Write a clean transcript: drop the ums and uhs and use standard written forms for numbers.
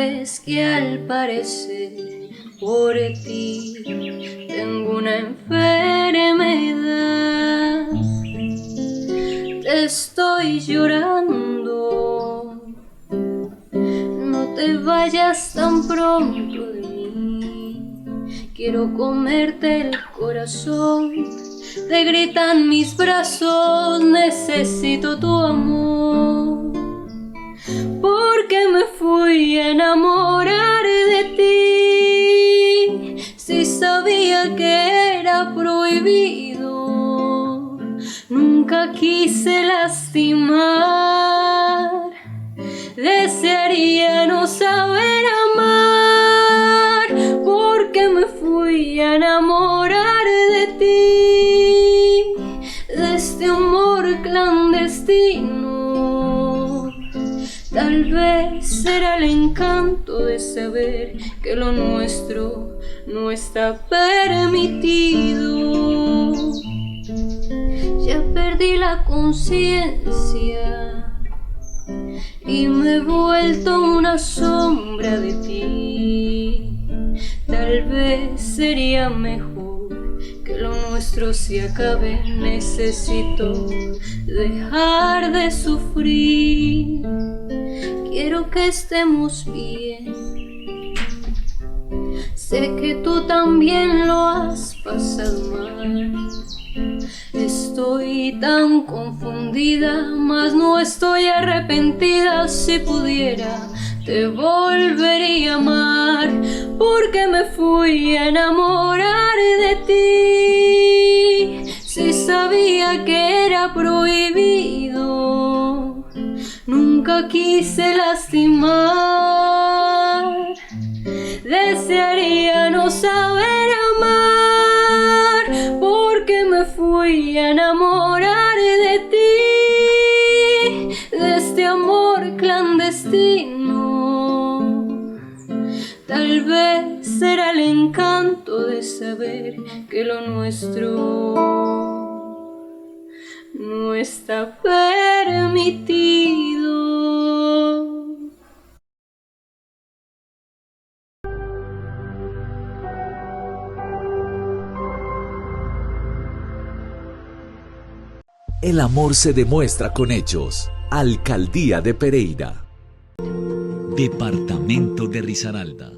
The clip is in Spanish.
sabes que al parecer por ti tengo una enfermedad. Te estoy llorando, no te vayas tan pronto de mí. Quiero comerte el corazón, te gritan mis brazos, necesito tu amor. Porque me fui a enamorar de ti, si sabía que era prohibido. Nunca quise lastimar, desearía no saber amar. Porque me fui a enamorar de ti, de este amor clandestino. Tal vez será el encanto de saber que lo nuestro no está permitido. Ya perdí la conciencia y me he vuelto una sombra de ti. Tal vez sería mejor que lo nuestro se acabe. Necesito dejar de sufrir. Quiero que estemos bien. Sé que tú también lo has pasado mal. Estoy tan confundida, mas no estoy arrepentida. Si pudiera, te volvería a amar. Porque me fui a enamorar de ti, si sabía que era prohibido. Nunca quise lastimar, desearía no saber amar. Porque me fui a enamorar de ti, de este amor clandestino. Tal vez será el encanto de saber que lo nuestro no está permitido. El amor se demuestra con hechos. Alcaldía de Pereira. Departamento de Risaralda.